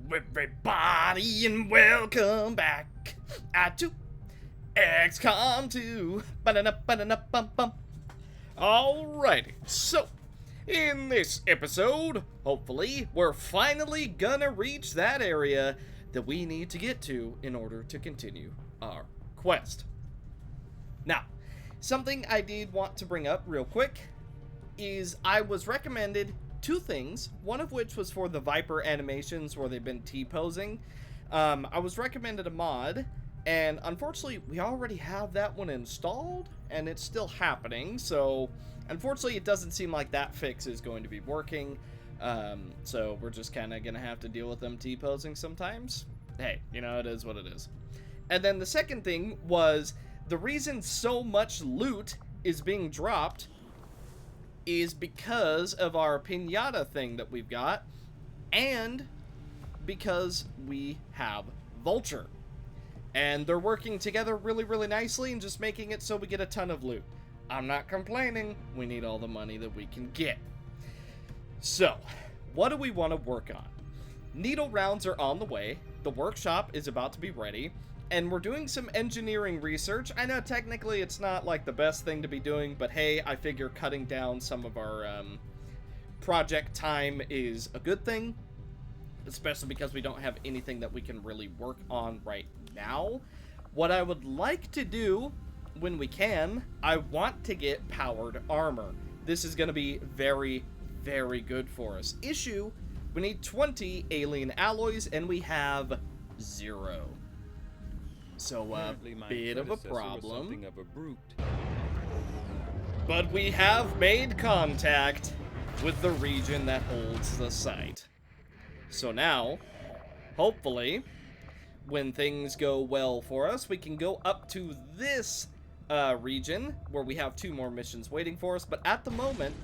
Everybody and welcome back to XCOM2. Ba-da-da-ba-da-da-bum-bum. Alrighty, so in this episode, hopefully, we're finally gonna reach that area that we need to get to in order to continue our quest. Now, something I did want to bring up real quick is I was recommended two things, one of which was for the Viper animations where they've been T-posing. I was recommended a mod, and unfortunately we already have that one installed, and it's still happening, so unfortunately it doesn't seem like that fix is going to be working. So we're just kind of gonna have to deal with them T-posing sometimes. Hey, you know, it is what it is. And then the second thing was, the reason so much loot is being dropped is because of our pinata thing that we've got, and because we have Vulture. And they're working together really, really nicely and just making it so we get a ton of loot. I'm not complaining, we need all the money that we can get. So, what do we want to work on? Needle rounds are on the way, the workshop is about to be ready, and we're doing some engineering research. I know technically it's not like the best thing to be doing, but hey, I figure cutting down some of our project time is a good thing, especially because we don't have anything that we can really work on right now. What I would like to do when we can, I want to get powered armor. This is going to be very, very good for us. Issue, we need 20 alien alloys and we have 0. So a bit of a problem, but we have made contact with the region that holds the site. So now, hopefully, when things go well for us, we can go up to this region where we have 2 more missions waiting for us. But at the moment,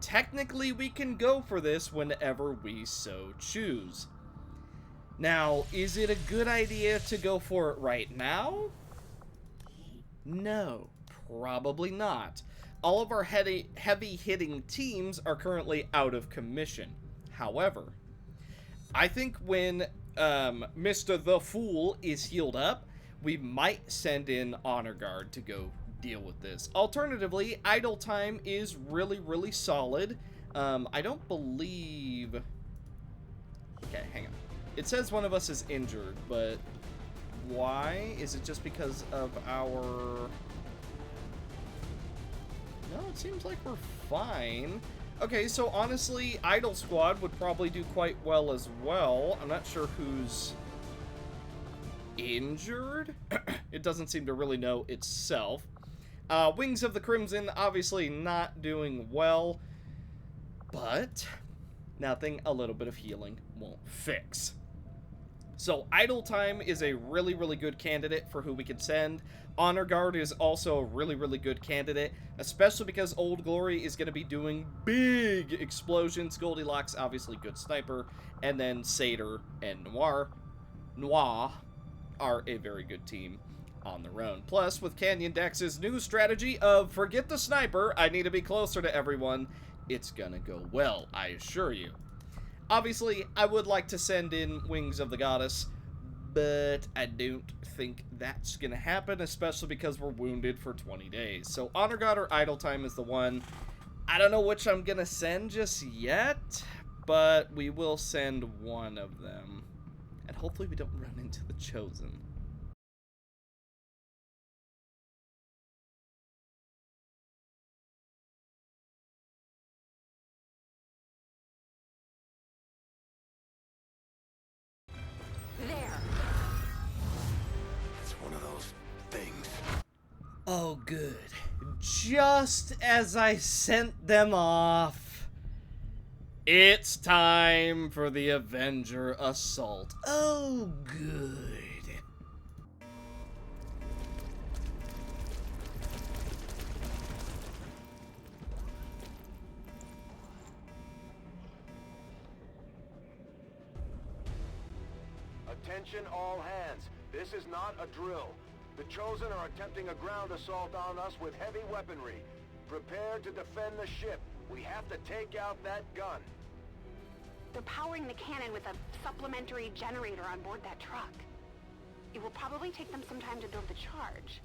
technically we can go for this whenever we so choose. Now, is it a good idea to go for it right now? No, probably not. All of our heavy-hitting teams are currently out of commission. However, I think when Mr. The Fool is healed up, we might send in Honor Guard to go deal with this. Alternatively, idle time is really, really solid. I don't believe... Okay, hang on. It says one of us is injured, but why? Is it just because of our... No, it seems like we're fine. Okay, so honestly, Idle Squad would probably do quite well as well. I'm not sure who's injured. It doesn't seem to really know itself. Wings of the Crimson, obviously not doing well, but nothing a little bit of healing won't fix. So Idle Time is a really, really good candidate for who we can send. Honor Guard is also a really, really good candidate, especially because Old Glory is going to be doing big explosions. Goldilocks, obviously good sniper, and then Satyr and Noir are a very good team on their own. Plus, with Canyon Dex's new strategy of forget the sniper, I need to be closer to everyone, it's gonna go well, I assure you. Obviously, I would like to send in Wings of the Goddess, but I don't think that's gonna happen, especially because we're wounded for 20 days. So Honor God or Idle Time is the one. I don't know which I'm gonna send just yet, but we will send one of them. And hopefully we don't run into the Chosen. Oh, good. Just as I sent them off, it's time for the Avenger assault. Oh, good. Attention all hands. This is not a drill. The Chosen are attempting a ground assault on us with heavy weaponry. Prepare to defend the ship. We have to take out that gun. The powering the cannon with a supplementary generator on board that truck. It will probably take them some time to build the charge.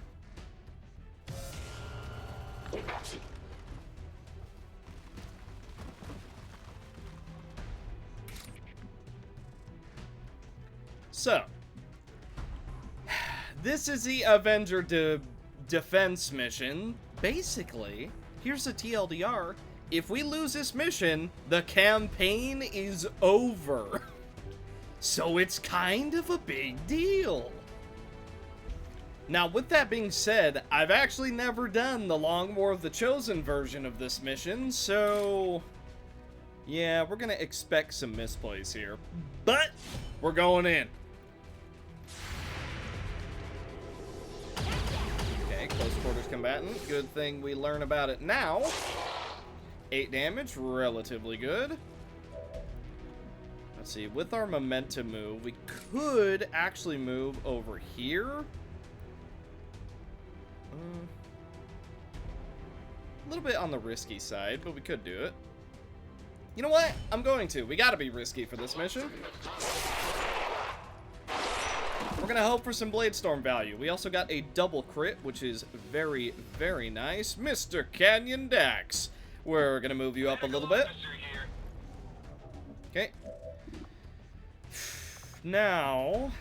So, this is the Avenger defense mission. Basically, here's a TLDR. If we lose this mission, the campaign is over. So it's kind of a big deal. Now, with that being said, I've actually never done the Long War of the Chosen version of this mission, so yeah, we're gonna expect some misplays here. But we're going in. Okay, close quarters combatant. Good thing we learn about it now. 8 damage, relatively good. Let's see, with our momentum move, we could actually move over here. A little bit on the risky side, but we could do it. You know what? I'm going to. We gotta be risky for this mission. We're gonna hope for some Blade Storm value. We also got a double crit, which is very, very nice. Mr. Canyon Dax. We're gonna move you up a little bit. Okay. Now,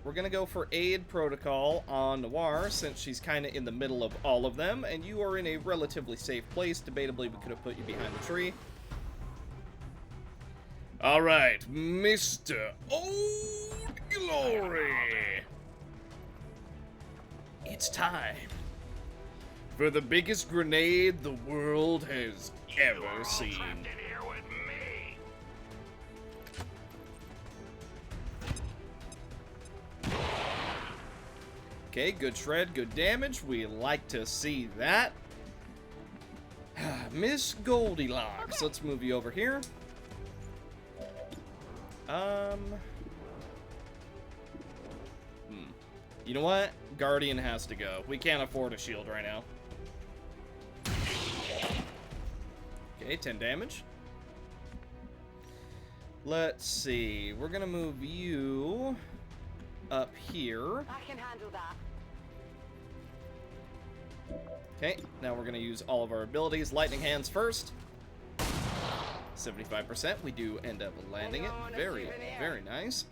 we're gonna go for aid protocol on Noir, since she's kind of in the middle of all of them, and you are in a relatively safe place. Debatably, we could have put you behind the tree. All right, Mr. Old Glory. It's time for the biggest grenade the world has ever seen. Okay, good shred, good damage. We like to see that. Miss Goldilocks. Okay. Let's move you over here. You know what? Guardian has to go. We can't afford a shield right now. Okay, 10 damage. Let's see. We're gonna move you up here. I can handle that. Okay, now we're gonna use all of our abilities. Lightning hands first. 75%. We do end up landing it. Very, very nice.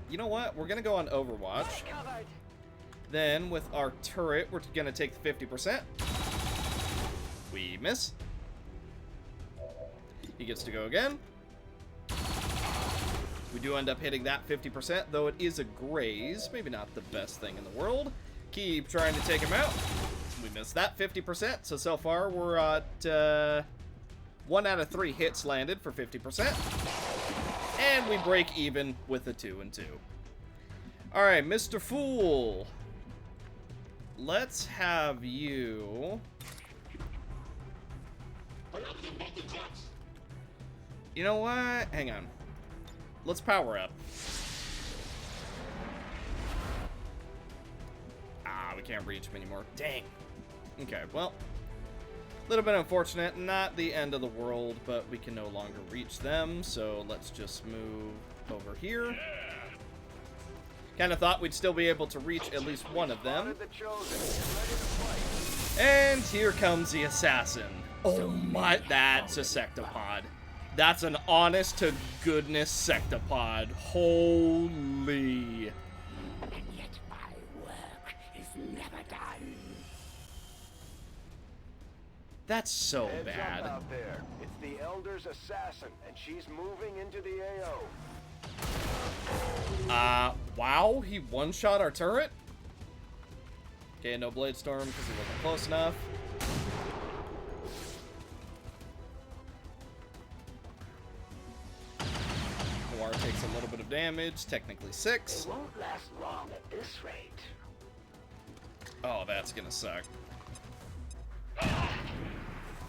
You know what? We're gonna go on Overwatch. Then with our turret, we're gonna take the 50%. We miss. He gets to go again. We do end up hitting that 50%, though it is a graze. Maybe not the best thing in the world. Keep trying to take him out. We missed that 50%, so far we're at 1 out of 3 hits landed for 50%. And we break even with a 2 and 2. Alright, Mr. Fool. Let's have you... You know what? Hang on. Let's power up. Ah, we can't reach him anymore. Dang. Okay, well. A little bit unfortunate. Not the end of the world, but we can no longer reach them. So let's just move over here. Kind of thought we'd still be able to reach at least one of them. And here comes the assassin. Oh my, that's a sectopod. That's an honest-to-goodness sectopod. Holy. And yet my work is never done. That's so Heads bad. up out there. It's the Elder's assassin, and she's moving into the AO. Wow, he one-shot our turret? Okay, no Blade Storm because he wasn't close enough. Noir takes a little bit of damage, technically 6. It won't last long at this rate. Oh, that's gonna suck.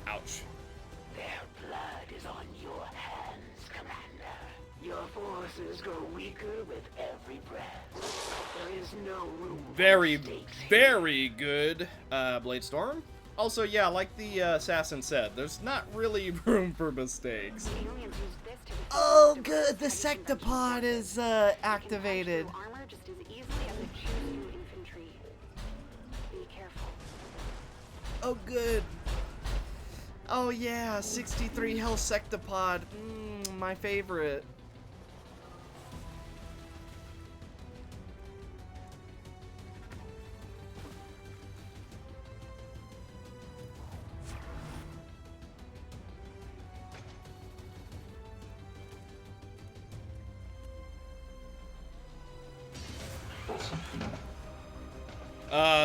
Ouch. Their blood is on your hands, Commander. Your forces grow weaker with every breath. There is no room Very, for mistakes here. very good Blade Storm. Also, yeah, like the assassin said, there's not really room for mistakes. The aliens used this to Oh, defeat good. The expedition by sectopod is They can patch activated. through armor just as easily as the Choose infantry. Be careful. Oh, good. Oh, yeah. 63 health sectopod. My favorite.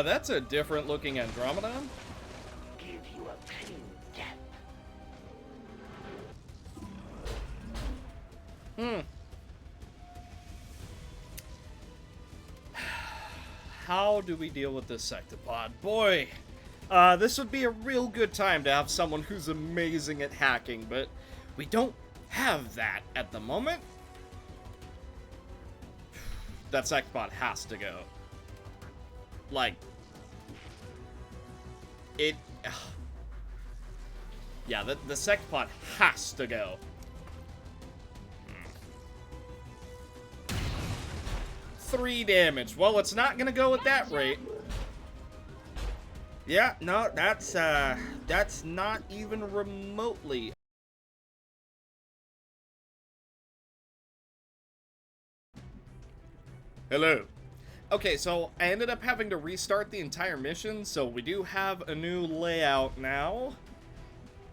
That's a different looking Andromedon. Give you a clean death. How do we deal with this sectopod? Boy, this would be a real good time to have someone who's amazing at hacking, but we don't have that at the moment. That sectopod has to go. Like, it... Yeah, the sectopod has to go. 3 damage. Well, it's not gonna go at that rate. Yeah, no, that's not even remotely. Hello. Okay, so I ended up having to restart the entire mission, so we do have a new layout now.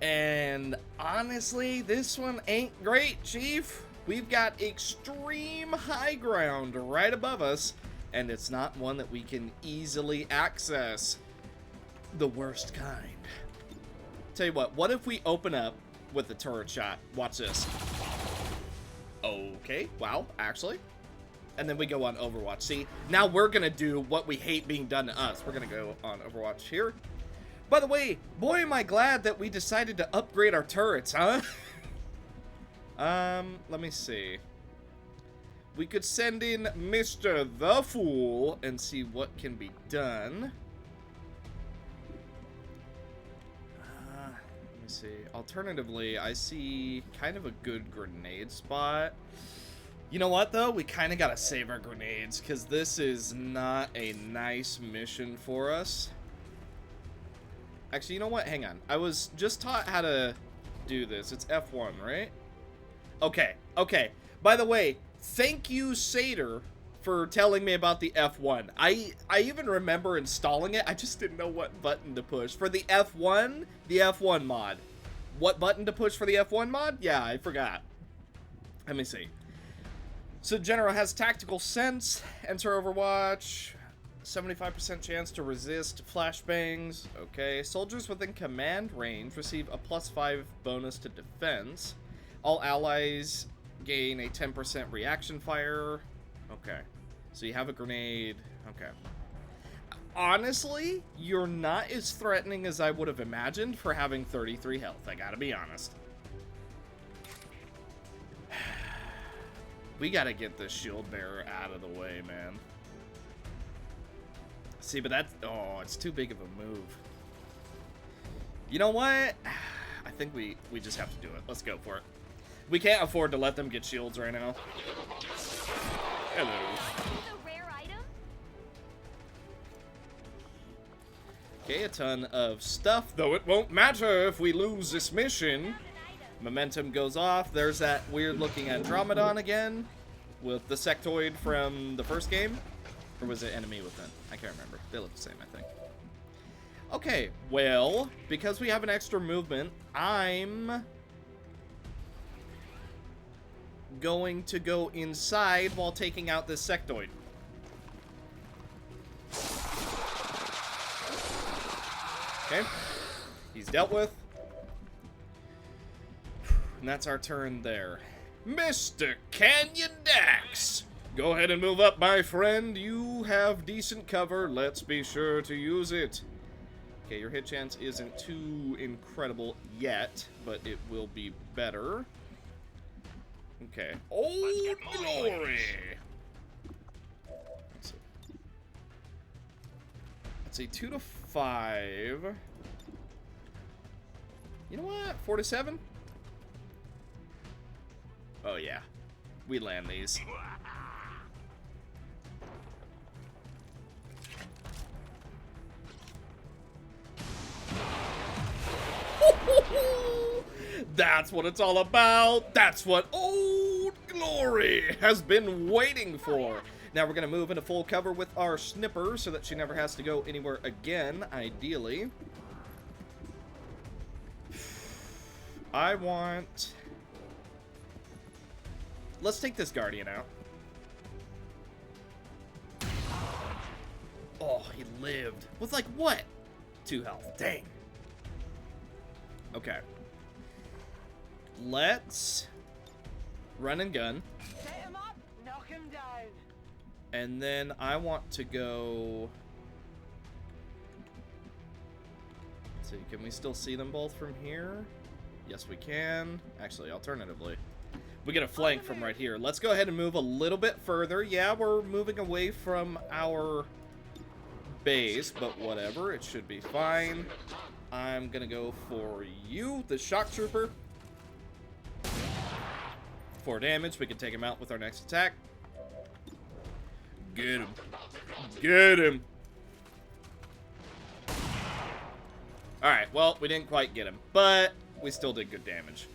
And honestly, this one ain't great, Chief. We've got extreme high ground right above us, and it's not one that we can easily access. The worst kind. Tell you what if we open up with the turret shot? Watch this. Okay, wow, actually. And then we go on Overwatch. See, now we're gonna do what we hate being done to us. We're gonna go on Overwatch here. By the way, boy am I glad that we decided to upgrade our turrets, huh? Let me see. We could send in Mr. the Fool and see what can be done. Let me see. Alternatively, I see kind of a good grenade spot. You know what, though? We kind of got to save our grenades, because this is not a nice mission for us. Actually, you know what? Hang on. I was just taught how to do this. It's F1, right? Okay, okay. By the way, thank you, Satyr, for telling me about the F1. I even remember installing it. I just didn't know what button to push. For the F1 mod. What button to push for the F1 mod? Yeah, I forgot. Let me see. So General has tactical sense, enter Overwatch, 75% chance to resist flashbangs. Okay, soldiers within command range receive a +5 bonus to defense. All allies gain a 10% reaction fire. Okay, so you have a grenade. Okay. Honestly, you're not as threatening as I would have imagined for having 33 health, I gotta be honest. We gotta get this shield bearer out of the way, man. See, but that's... Oh, it's too big of a move. You know what? I think we just have to do it. Let's go for it. We can't afford to let them get shields right now. Hello. Okay, a ton of stuff, though it won't matter if we lose this mission. Momentum goes off. There's that weird-looking Andromedon again with the sectoid from the first game. Or was it enemy within? I can't remember. They look the same, I think. Okay, well, because we have an extra movement, I'm going to go inside while taking out this sectoid. Okay, he's dealt with. And that's our turn there. Mr. Canyon Dax! Go ahead and move up, my friend. You have decent cover. Let's be sure to use it. Okay, your hit chance isn't too incredible yet, but it will be better. Okay. Oh, glory! Let's see, 2 to 5. You know what? 47? Oh, yeah. We land these. That's what it's all about. That's what Old Glory has been waiting for. Now we're going to move into full cover with our snipper so that she never has to go anywhere again, ideally. I want... Let's take this Guardian out. Oh, he lived. With like what? 2 health. Dang. Okay. Let's run and gun. Set him up, knock him down. And then I want to go... Let's see, can we still see them both from here? Yes, we can. Actually, alternatively, we get a flank from right here. Let's go ahead and move a little bit further. Yeah, we're moving away from our base, but whatever. It should be fine. I'm gonna go for you, the shock trooper. 4 damage. We can take him out with our next attack. Get him. Get him. Alright, well, we didn't quite get him, but we still did good damage.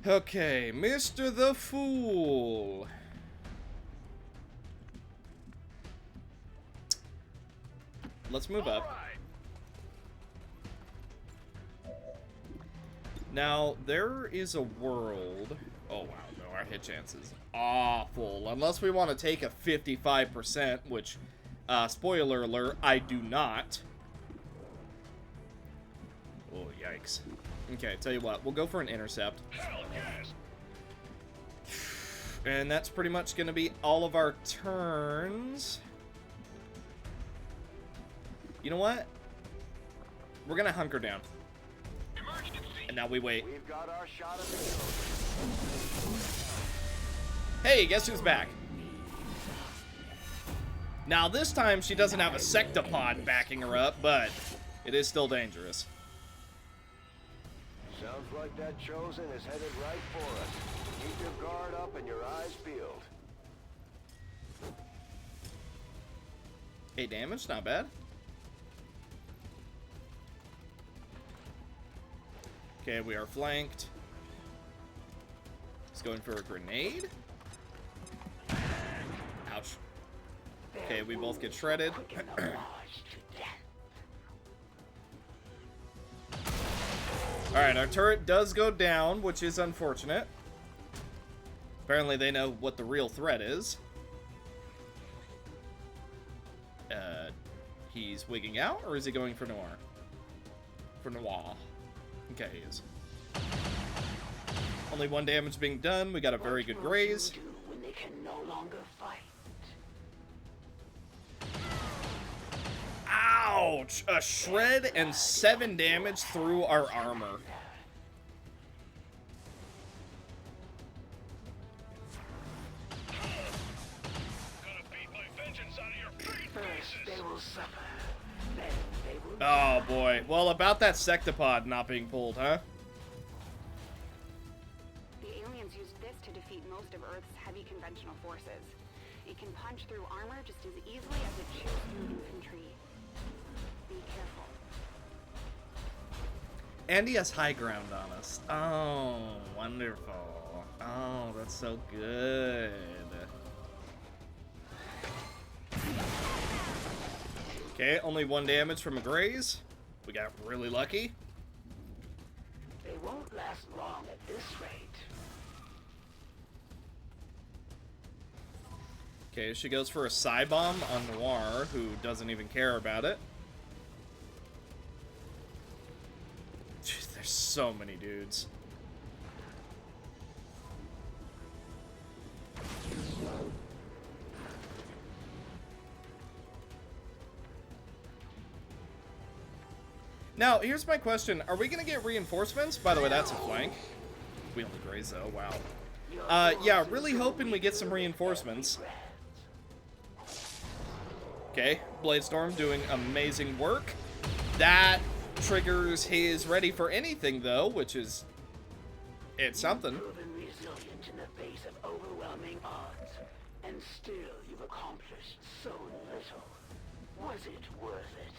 Okay, Mr. the Fool. Let's move up. Now, there is a world... Oh, wow, no, our hit chance is awful. Unless we want to take a 55%, which, spoiler alert, I do not. Oh, yikes. Okay, tell you what, we'll go for an intercept. And that's pretty much going to be all of our turns. You know what? We're going to hunker down. And now we wait. We've got our shot at the Hey, guess who's back? Now, this time she doesn't have a sectopod backing her up, but it is still dangerous. Sounds like that Chosen is headed right for us. Keep your guard up and your eyes peeled. 8 damage, not bad. Okay, we are flanked. He's going for a grenade. Ouch. Okay, we both get shredded. Alright, our turret does go down, which is unfortunate. Apparently they know what the real threat is. He's wigging out, or is he going for Noir? For Noir. Okay, he is. Only 1 damage being done. We got a very good graze. When they can no longer fight. Ouch! A shred and 7 damage through our armor. First they will suffer, then they will Oh boy. Well, about that sectopod not being pulled, huh? The aliens used this to defeat most of Earth's heavy conventional forces. It can punch through armor just as easily as it chews through infantry. Be careful. And he has high ground on us. Oh, wonderful. Oh, that's so good. Okay, only 1 damage from a graze. We got really lucky. They won't last long at this rate. Okay, she goes for a Psy Bomb on Noir, who doesn't even care about it. Jeez, there's so many dudes. Now, here's my question. Are we going to get reinforcements? By the way, that's a flank. We only graze, though. Wow. Yeah, really hoping we get some reinforcements. Okay, Blade Storm doing amazing work. That triggers his ready for anything, though, which is... it's something. Proven resilient in the face of overwhelming odds, and still you've accomplished so little. Was it worth it?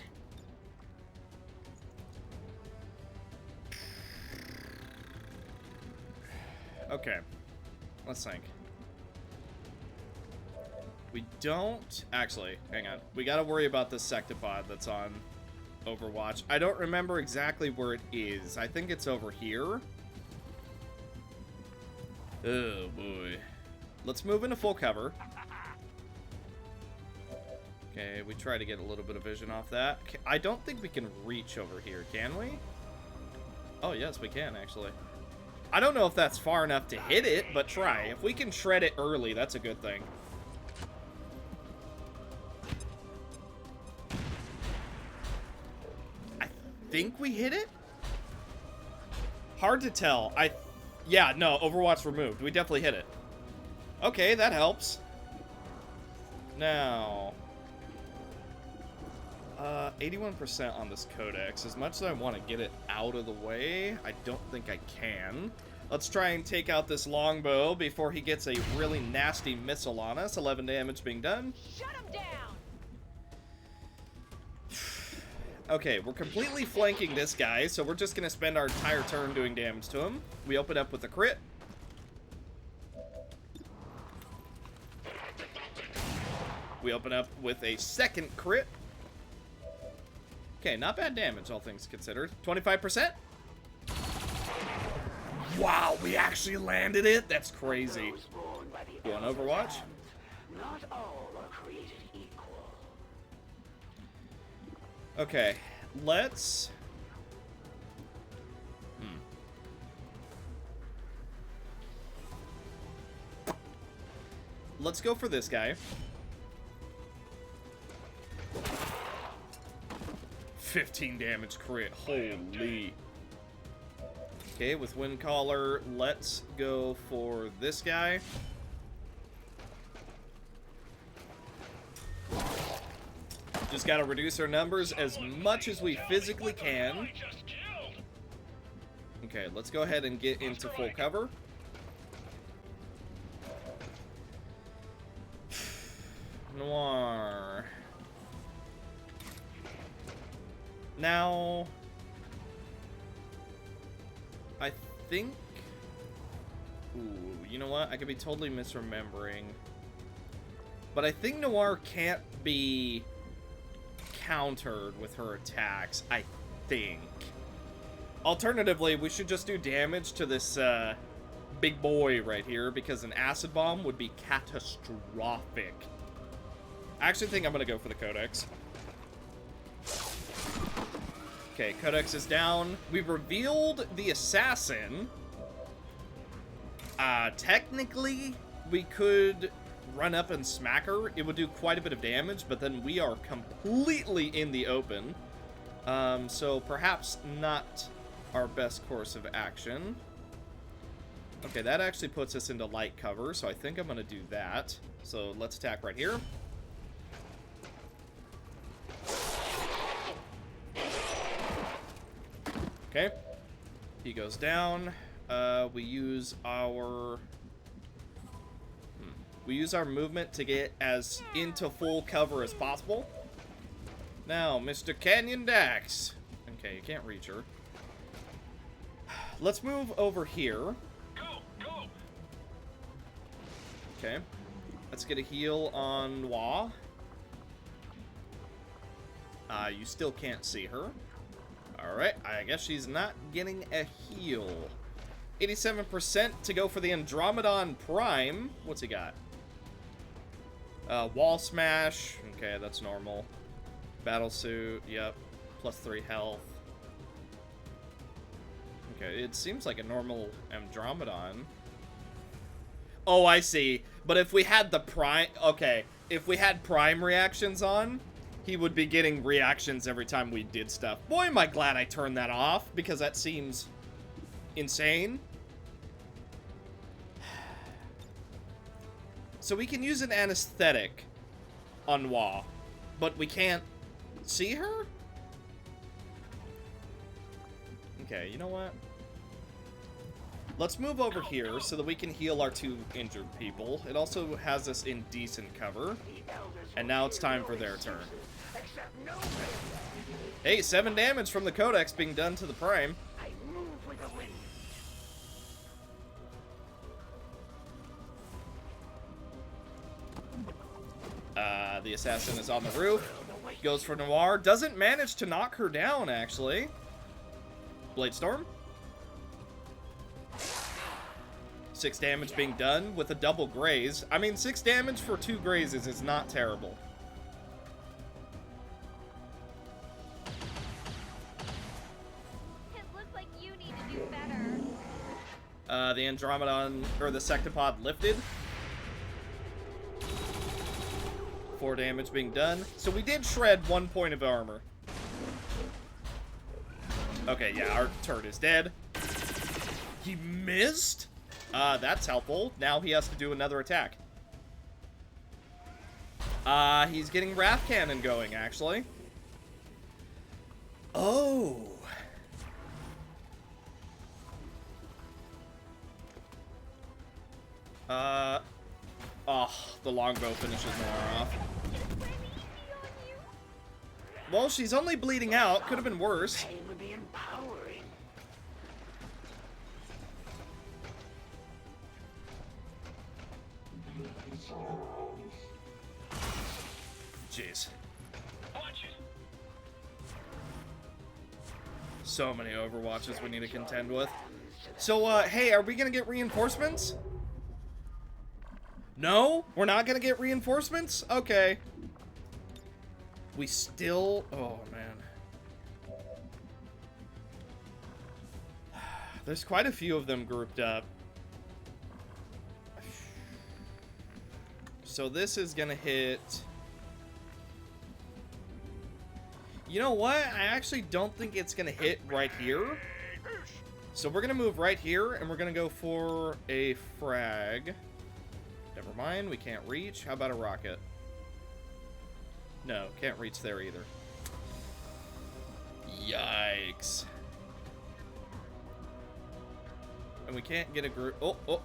Okay. Let's think. We don't... actually, hang on. We gotta worry about this sectopod that's on Overwatch. I don't remember exactly where it is. I think it's over here. Oh, boy. Let's move into full cover. Okay, we try to get a little bit of vision off that. Okay, I don't think we can reach over here, can we? Oh, yes, we can, actually. I don't know if that's far enough to hit it, but try. If we can shred it early, that's a good thing. I think we hit it? Hard to tell. Yeah, no, Overwatch removed. We definitely hit it. Okay, that helps. Now... 81% on this codex. As much as I want to get it out of the way, I don't think I can. Let's try and take out this longbow before he gets a really nasty missile on us. 11 damage being done. Shut him down! Okay, we're completely flanking this guy, so we're just going to spend our entire turn doing damage to him. We open up with a crit. We open up with a second crit. Okay, not bad damage, all things considered. 25%? Wow, we actually landed it? That's crazy. You want Overwatch? Not all are created equal. Okay, let's... Let's go for this guy. 15 damage crit. Holy. Okay, with Wind Caller, let's go for this guy. Just gotta reduce our numbers as much as we physically can. Okay, let's go ahead and get into full cover. Noir. Now, I think... Ooh, you know what? I could be totally misremembering. But I think Noir can't be countered with her attacks, I think. Alternatively, we should just do damage to this big boy right here, because an acid bomb would be catastrophic. I actually think I'm going to go for the Codex. Okay, Codex is down. We've revealed the assassin. Technically, we could run up and smack her. It would do quite a bit of damage, but then we are completely in the open. So perhaps not our best course of action. Okay, that actually puts us into light cover, so I think I'm going to do that. So let's attack right here. Okay, he goes down. We use our movement to get as into full cover as possible. Now, Mr. Canyon Dax. Okay, you can't reach her. Let's move over here. Go! Okay, let's get a heal on Noir. You still can't see her. Alright, I guess she's not getting a heal. 87% to go for the Andromedon Prime. What's he got? Wall Smash. Okay, that's normal. Battle Suit. Yep. +3 health. Okay, it seems like a normal Andromedon. Oh, I see. But if we had the Prime... Okay, if we had Prime reactions on... he would be getting reactions every time we did stuff. Boy, am I glad I turned that off, because that seems insane. So we can use an anesthetic on Noir, but we can't see her? Okay, you know what? Let's move over here so that we can heal our 2 injured people. It also has us in decent cover. And now it's time for their turn. Hey, 7 damage from the Codex being done to the Prime. I move with the wind. The assassin is on the roof. Goes for Noir. Doesn't manage to knock her down, actually. Blade Storm. 6 damage being done with a double graze. I mean, 6 damage for 2 grazes is not terrible. It looks like you need to do better. The Andromedon, or the Sectopod lifted. 4 damage being done. So we did shred 1 point of armor. Okay, yeah, our turret is dead. He missed? That's helpful. Now he has to do another attack. He's getting Wrath Cannon going, actually. Oh. Oh, the longbow finishes Nora off. Well, she's only bleeding out. Could have been worse. Pain would be empowering. Jeez. So many Overwatches we need to contend with. So, hey, are we gonna get reinforcements? No? We're not gonna get reinforcements? Okay. We still... Oh, man. There's quite a few of them grouped up. So this is gonna hit... You know what? I actually don't think it's gonna hit right here. So we're gonna move right here, and we're gonna go for a frag. Never mind, we can't reach. How about a rocket? No, can't reach there either. Yikes. And we can't get a group. Oh, oh.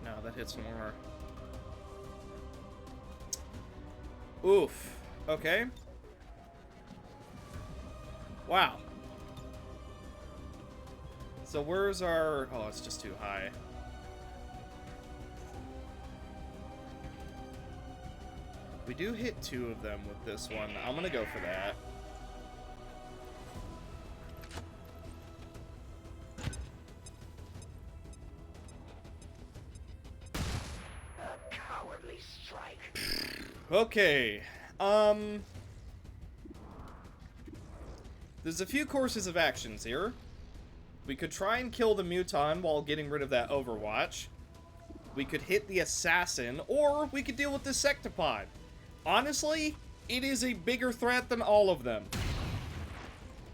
No, that hits more. Oof. Okay. Wow. So where's our... Oh, it's just too high. We do hit 2 of them with this one. I'm gonna go for that. A cowardly strike. Okay. There's a few courses of actions here. We could try and kill the Muton while getting rid of that Overwatch. We could hit the Assassin, or we could deal with the Sectopod. Honestly, it is a bigger threat than all of them.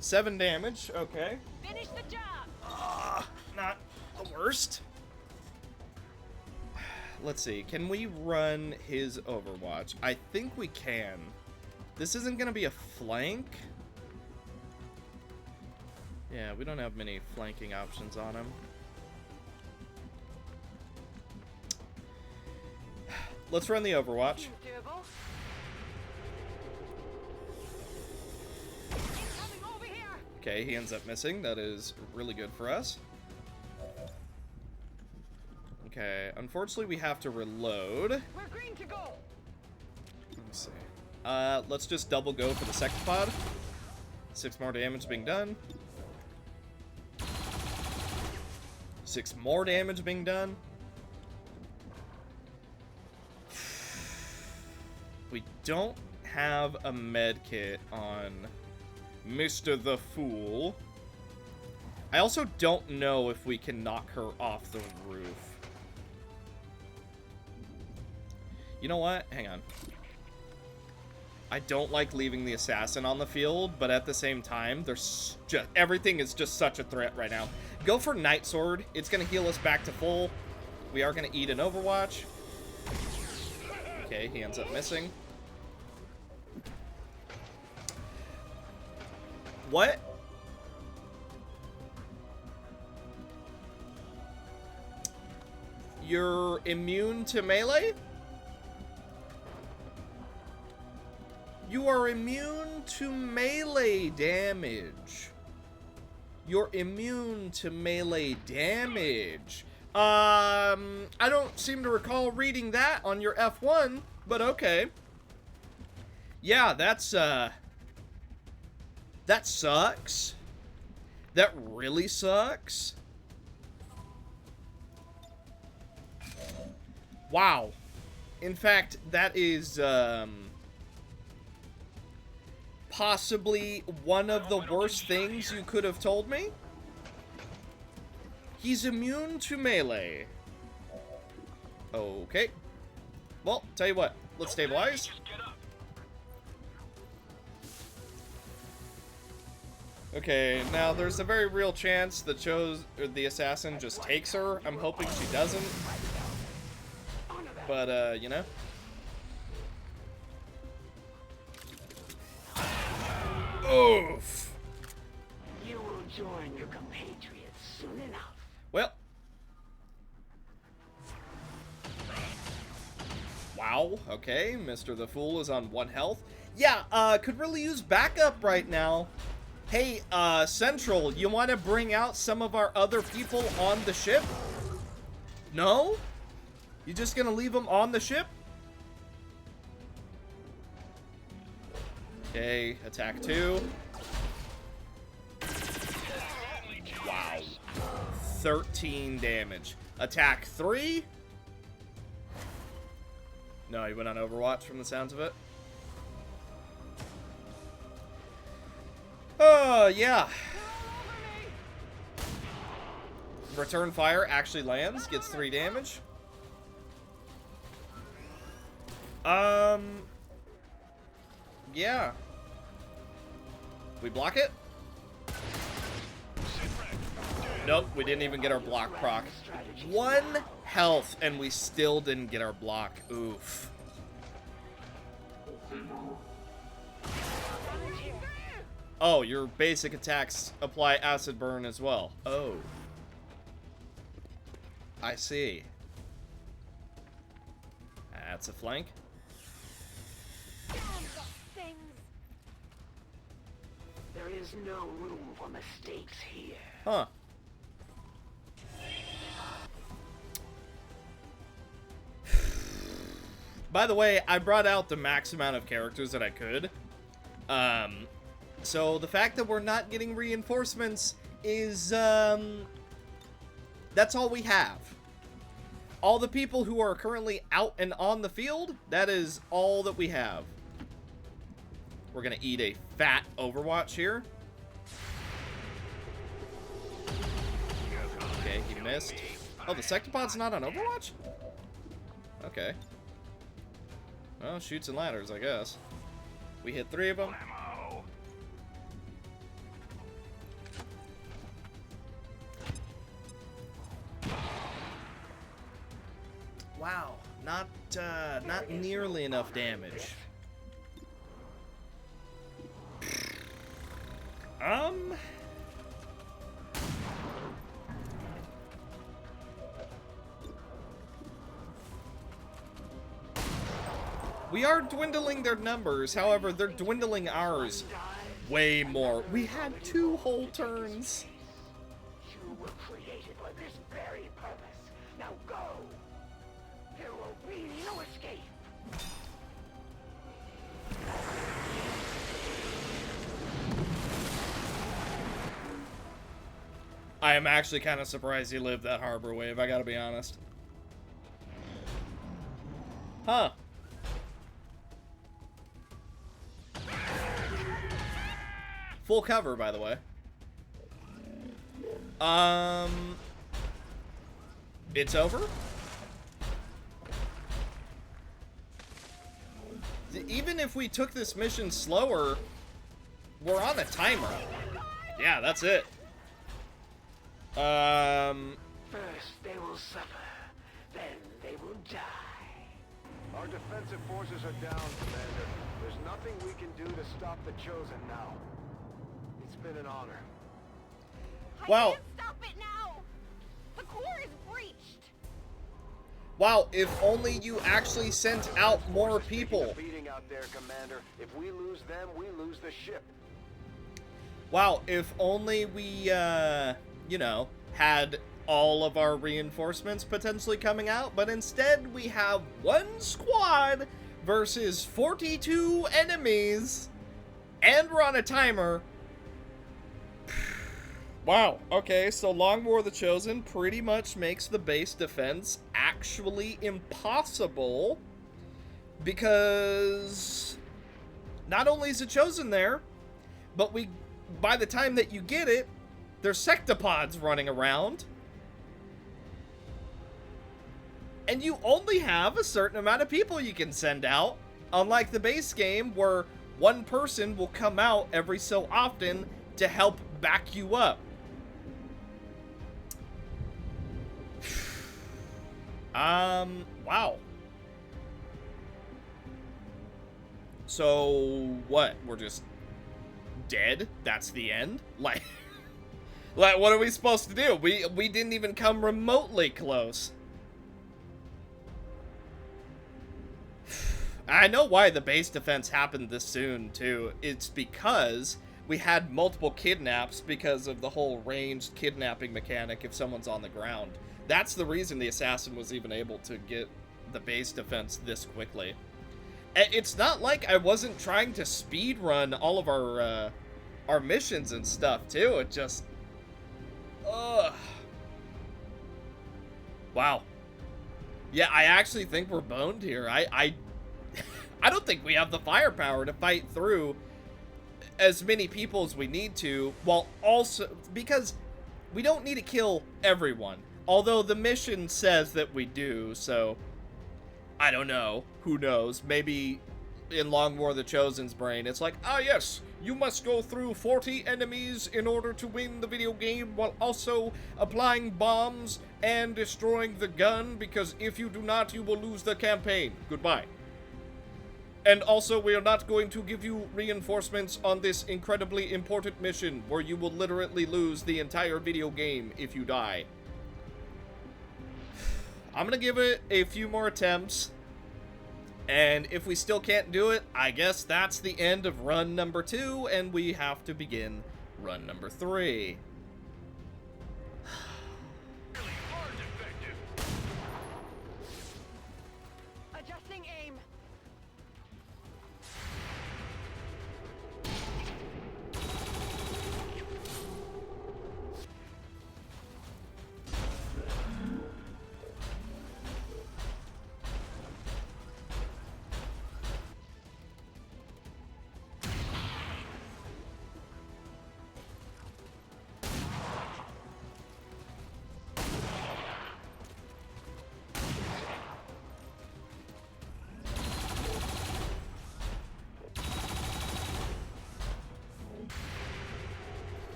7 damage, okay. Finish the job. Not the worst. Let's see, can we run his Overwatch? I think we can. This isn't gonna be a flank. Yeah, we don't have many flanking options on him. Let's run the Overwatch. Doable. Incoming over here. Okay, he ends up missing. That is really good for us. Okay, unfortunately we have to reload. We're green to go. Let me see. Let's just double go for the Sectopod. 6 more damage being done. 6 more damage being done. We don't have a med kit on Mr. the Fool. I also don't know if we can knock her off the roof. You know what? Hang on. I don't like leaving the Assassin on the field, but at the same time, there's just everything is just such a threat right now. Go for Night Sword. It's going to heal us back to full. We are going to eat an Overwatch. Okay, he ends up missing. What? You're immune to melee? You are immune to melee damage. You're immune to melee damage. I don't seem to recall reading that on your F1, but okay. Yeah, that's, that sucks. That really sucks. Wow. In fact, that is, possibly one of the worst things you could have told me. He's immune to melee. Okay. Well, tell you what. Let's stabilize. Okay, now there's a very real chance the assassin just takes her. I'm hoping she doesn't. But, you know. Oof. You will join your compatriots soon enough. Well. Wow, okay. Mr. the Fool is on 1 health. Yeah, could really use backup right now. Hey, Central, you want to bring out some of our other people on the ship? No? You just gonna leave them on the ship? Okay, attack 2. Wow. 13 damage. Attack 3. No, he went on Overwatch from the sounds of it. Oh, yeah. Return fire actually lands, gets 3 damage. Yeah. We block it? Nope, we didn't even get our block proc. 1 health, and we still didn't get our block. Oof. Oh, your basic attacks apply acid burn as well. Oh. I see. That's a flank. There is no room for mistakes here. Huh. By the way, I brought out the max amount of characters that I could. So the fact that we're not getting reinforcements is, that's all we have. All the people who are currently out and on the field, that is all that we have. We're gonna eat a fat Overwatch here. Okay, he missed. Oh, the Sectopod's not on Overwatch? Okay. Well, shoots and ladders, I guess. We hit 3 of them. Wow, not nearly enough damage. We are dwindling their numbers, however, they're dwindling ours way more. We had 2 whole turns. You were created for this very purpose. Now go. There will be no escape. I am actually kind of surprised he lived that harbor wave, I gotta be honest. Huh. Full cover, by the way. It's over? Even if we took this mission slower, we're on a timer. Yeah, that's it. First they will suffer, then they will die. Our defensive forces are down, Commander. There's nothing we can do to stop the Chosen now. It's been an honor. Well, I can't stop it now. The core is breached. Wow, if only you actually sent out more people. Beating out there, Commander. If we lose them, we lose the ship. Wow, if only we, you know, had all of our reinforcements potentially coming out, but instead we have one squad versus 42 enemies, and we're on a timer. Wow, okay, so Long War of the Chosen pretty much makes the base defense actually impossible, because not only is the Chosen there, but by the time that you get it, there's sectopods running around, and you only have a certain amount of people you can send out, unlike the base game where one person will come out every so often to help back you up. Wow. So, what? We're just dead? That's the end? Like, what are we supposed to do? We didn't even come remotely close. I know why the base defense happened this soon, too. It's because we had multiple kidnaps because of the whole ranged kidnapping mechanic if someone's on the ground. That's the reason the assassin was even able to get the base defense this quickly. It's not like I wasn't trying to speed run all of our missions and stuff, too. It just... Ugh. Wow. Yeah, I actually think we're boned here. I don't think we have the firepower to fight through as many people as we need to, while also... Because we don't need to kill everyone. Although the mission says that we do, so... I don't know. Who knows? Maybe in Long War of the Chosen's brain, it's like, ah yes, you must go through 40 enemies in order to win the video game, while also applying bombs and destroying the gun, because if you do not, you will lose the campaign. Goodbye. And also, we are not going to give you reinforcements on this incredibly important mission, where you will literally lose the entire video game if you die. I'm gonna give it a few more attempts, and if we still can't do it, I guess that's the end of run number 2, and we have to begin run number 3. Adjusting aim.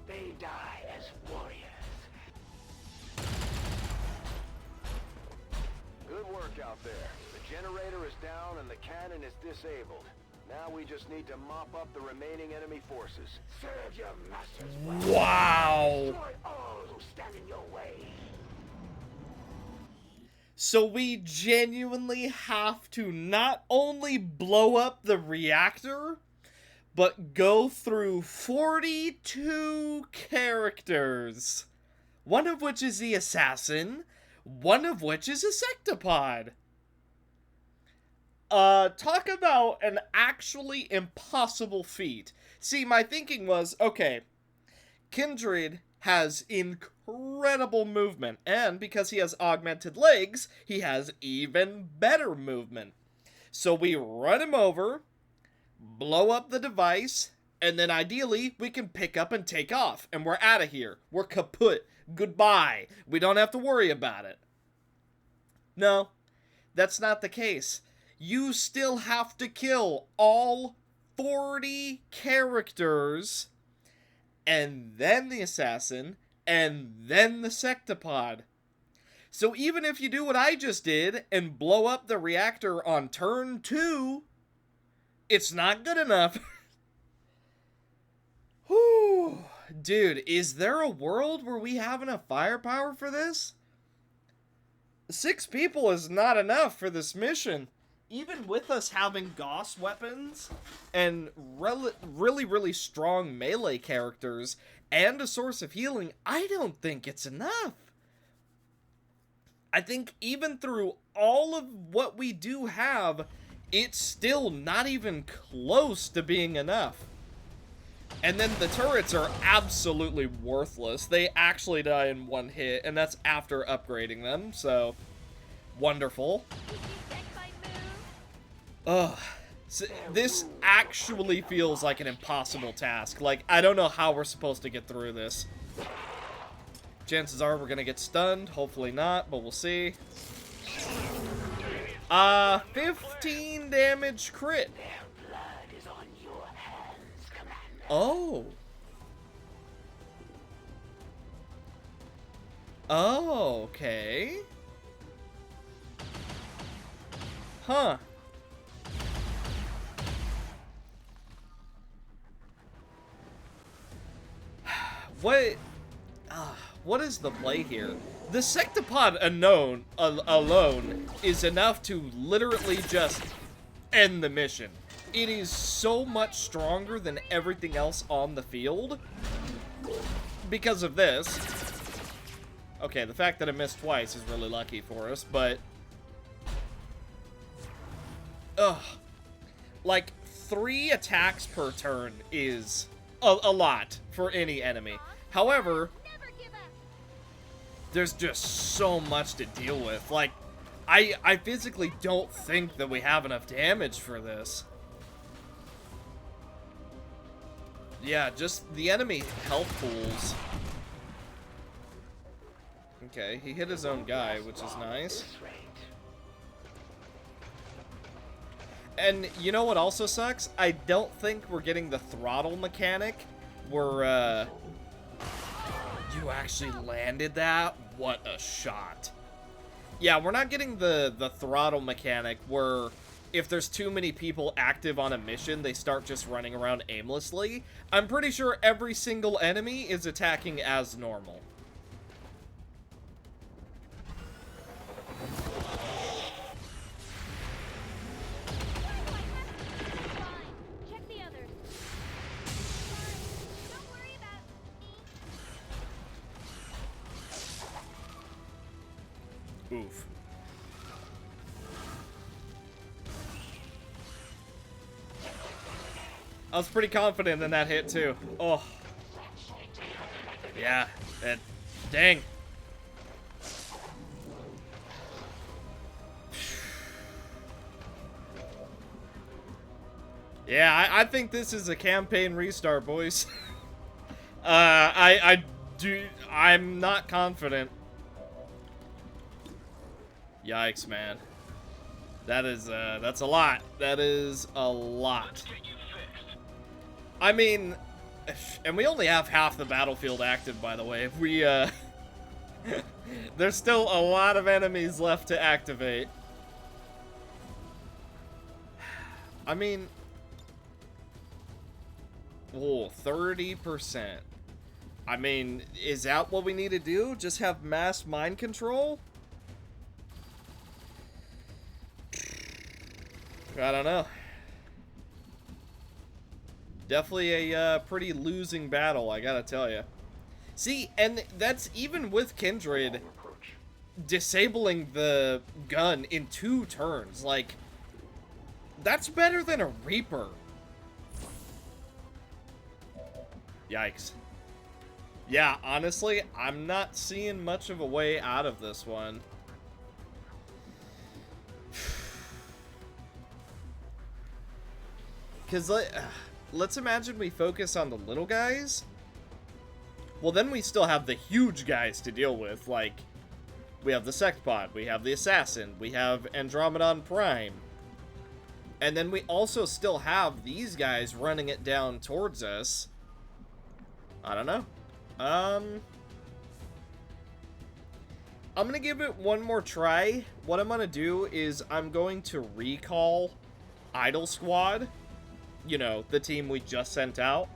They die as warriors. Good work out there. The generator is down and the cannon is disabled. Now we just need to mop up the remaining enemy forces. Serve your masters well. Wow! Destroy all who stand in your way. So we genuinely have to not only blow up the reactor, but go through 42 characters. One of which is the assassin, one of which is a sectopod. Talk about an actually impossible feat. See, my thinking was, okay, Kindred has incredible movement, and because he has augmented legs, he has even better movement. So we run him over, blow up the device, and then ideally we can pick up and take off, and we're out of here. We're kaput. Goodbye. We don't have to worry about it. No, that's not the case. You still have to kill all 40 characters, and then the assassin, and then the sectopod. So even if you do what I just did and blow up the reactor on turn 2, it's not good enough. Whew. Dude, is there a world where we have enough firepower for this? 6 people is not enough for this mission. Even with us having Gauss weapons and really strong melee characters and a source of healing, I don't think it's enough. I think even through all of what we do have, it's still not even close to being enough. And then the turrets are absolutely worthless. They actually die in 1 hit, and that's after upgrading them, so wonderful. Ugh. So this actually feels like an impossible task. Like, I don't know how we're supposed to get through this. Chances are we're gonna get stunned. Hopefully not, but we'll see. 15 damage crit. Their blood is on your hands, Commander. Oh. Oh, okay. Huh. What is the play here? The Sectopod alone is enough to literally just end the mission. It is so much stronger than everything else on the field because of this. Okay, the fact that it missed twice is really lucky for us, but like 3 attacks per turn is a lot for any enemy. However, there's just so much to deal with. Like, I physically don't think that we have enough damage for this. Yeah, just the enemy health pools. Okay, he hit his own guy, which is nice. And you know what also sucks? I don't think we're getting the throttle mechanic where, you actually landed that? What a shot. Yeah, we're not getting the throttle mechanic where if there's too many people active on a mission, they start just running around aimlessly. I'm pretty sure every single enemy is attacking as normal. Check the others. Don't worry about me. Oof. I was pretty confident in that hit, too. Oh. Yeah. Dang. Yeah, I think this is a campaign restart, boys. I'm not confident. Yikes, man. That's a lot. That is a lot. I mean, and we only have half the battlefield active, by the way. We, there's still a lot of enemies left to activate. I mean, oh, 30%. I mean, is that what we need to do? Just have mass mind control? I don't know. Definitely a pretty losing battle, I gotta tell you. See, and that's even with Kindred disabling the gun in 2 turns. Like, that's better than a Reaper. Yikes. Yeah, honestly, I'm not seeing much of a way out of this one. Because let's imagine we focus on the little guys. Well, then we still have the huge guys to deal with. Like, we have the Sectopod, we have the Assassin, we have Andromedon Prime. And then we also still have these guys running it down towards us. I don't know. I'm gonna give it one more try. What I'm gonna do is I'm going to recall Idol Squad. You know, the team we just sent out.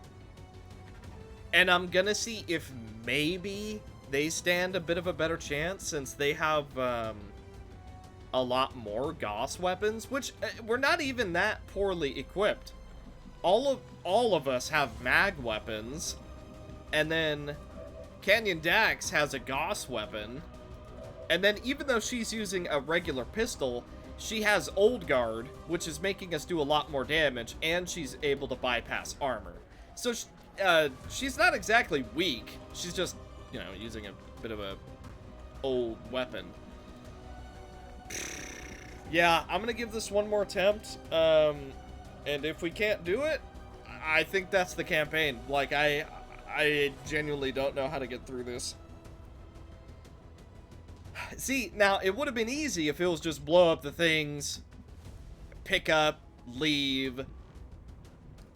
And I'm gonna see if maybe they stand a bit of a better chance since they have a lot more Gauss weapons, which we're not even that poorly equipped. All of us have mag weapons, and then Canyon Dax has a Gauss weapon, and then even though she's using a regular pistol, she has Old Guard, which is making us do a lot more damage, and she's able to bypass armor. So she's not exactly weak. She's just, you know, using a bit of a old weapon. Yeah, I'm gonna give this one more attempt. And if we can't do it, I think that's the campaign. Like, I genuinely don't know how to get through this. See, now, it would have been easy if it was just blow up the things, pick up, leave.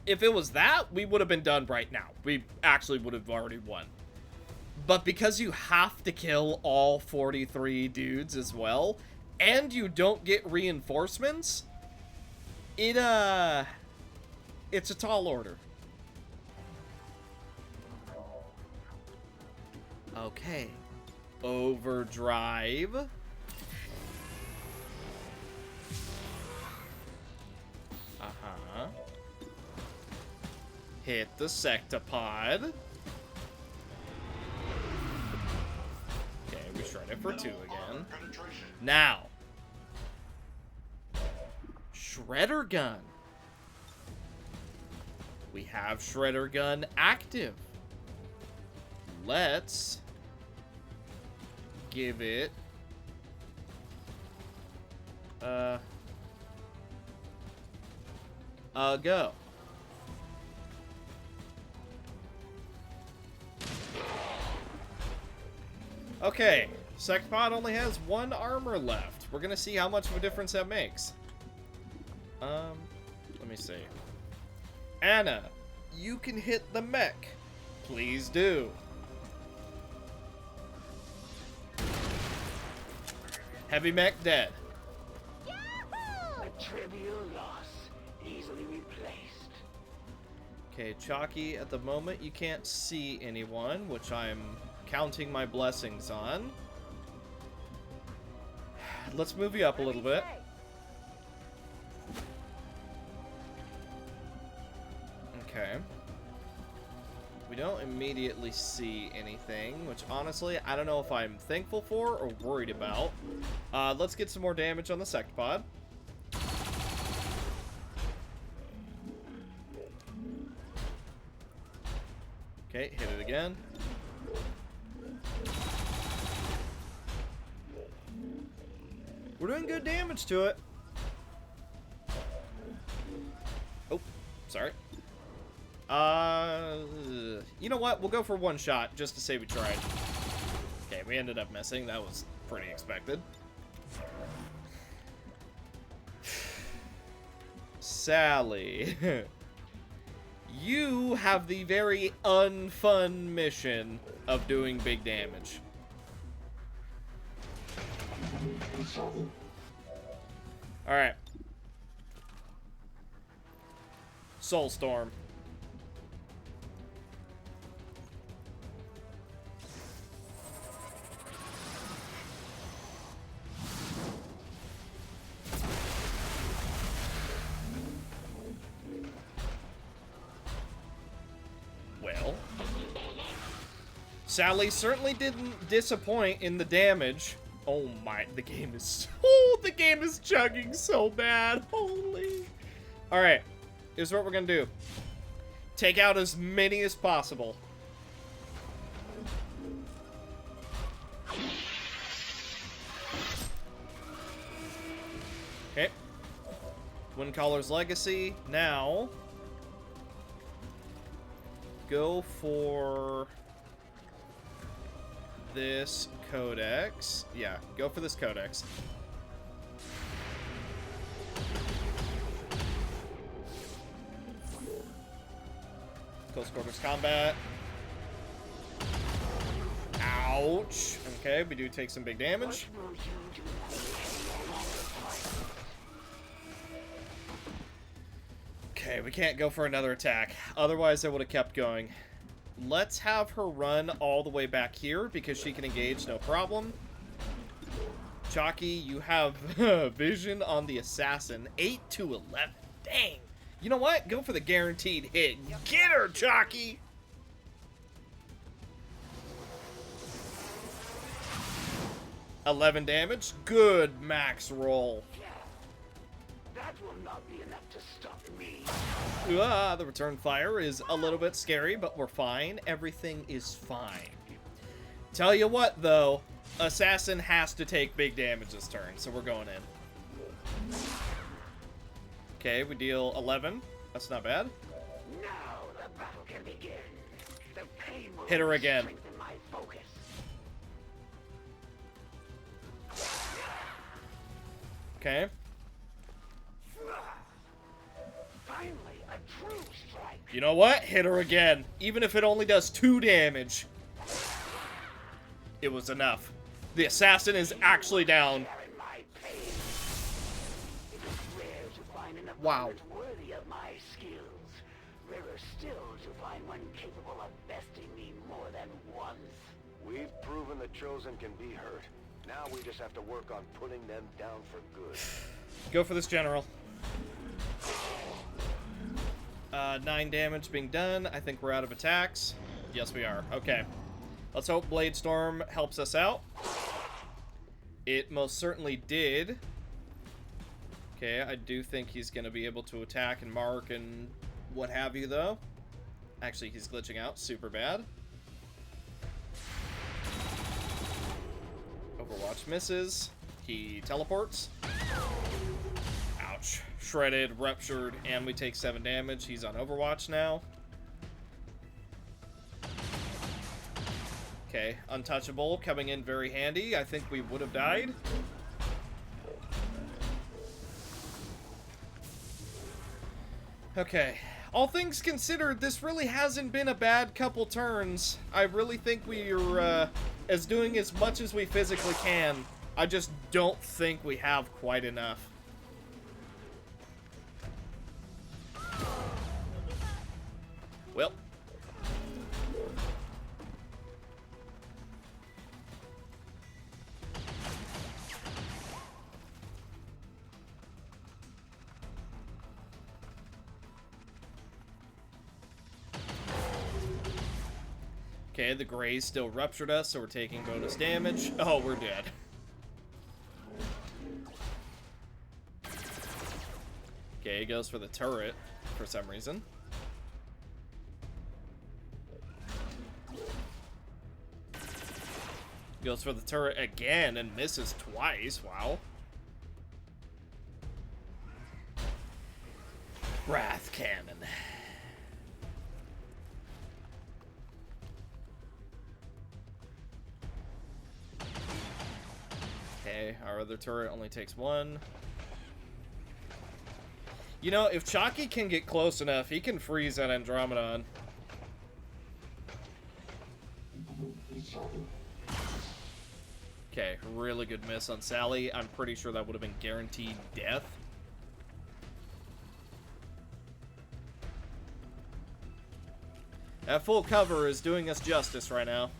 If it was that, we would have been done right now. We actually would have already won. But because you have to kill all 43 dudes as well, and you don't get reinforcements, it's a tall order. Okay. Overdrive. Uh-huh. Hit the sectopod. Okay, we shred it for 2 again. Now. Shredder gun. We have Shredder gun active. Let's give it a go. Okay, Sectopod only has 1 armor left. We're gonna see how much of a difference that makes. Let me see. Anna, you can hit the mech. Please do. Heavy mech dead. A trivial loss, easily replaced. Okay, Chalky, at the moment you can't see anyone, which I'm counting my blessings on. Let's move you up a little bit. Okay. We don't immediately see anything, which honestly, I don't know if I'm thankful for or worried about. Let's get some more damage on the Sectopod. Okay, hit it again. We're doing good damage to it. Oh, sorry. You know what? We'll go for 1 shot just to say we tried. Okay, we ended up missing. That was pretty expected. Sally. You have the very unfun mission of doing big damage. Alright. Soulstorm. Well, Sally certainly didn't disappoint in the damage. Oh my, the game is chugging so bad. Holy. All right, here's what we're gonna do. Take out as many as possible. Okay. Windcaller's Legacy. Now, go for this codex. Yeah, go for this codex. Close quarters combat. Ouch. Okay, we do take some big damage. What will you do now we can no longer fight? Okay, we can't go for another attack. Otherwise, I would have kept going. Let's have her run all the way back here because she can engage, no problem. Chalky, you have vision on the assassin. 8 to 11. Dang. You know what? Go for the guaranteed hit. Get her, Chalky! $11 damage. Good max roll. That will not be enough to stop me. The return fire is a little bit scary, but we're fine. Everything is fine. Tell you what, though, assassin has to take big damage this turn, so we're going in. Okay, we deal 11. That's not bad. Now the battle can begin. The pain will Hit her again. strengthen my focus. Okay. Finally, a true strike. You know what? Hit her again. Even if it only does 2 damage. It was enough. The assassin is actually down. Sharing my pain. It is rare to find an Wow. opponent worthy of my skills. Rarer still to find one capable of besting me more than once. We've proven the Chosen can be hurt. Now we just have to work on putting them down for good. Go for this general. 9 damage being done. I think we're out of attacks. Yes, we are. Okay. Let's hope Blade Storm helps us out. It most certainly did. Okay, I do think he's going to be able to attack and mark and what have you, though. Actually, he's glitching out super bad. Overwatch misses. He teleports. Ouch. Shredded, ruptured, and we take 7 damage. He's on Overwatch now. Okay, untouchable coming in very handy. I think we would have died. Okay, all things considered, this really hasn't been a bad couple turns. I really think we're doing as much as we physically can. I just don't think we have quite enough. Well. Okay, the Greys still ruptured us, so we're taking bonus damage. Oh, we're dead. Okay, he goes for the turret for some reason. Goes for the turret again and misses twice. Wow. Wrath Cannon. Okay, our other turret only takes 1. You know, if Chalky can get close enough, he can freeze that Andromedon. Okay, really good miss on Sally. I'm pretty sure that would have been guaranteed death. That full cover is doing us justice right now.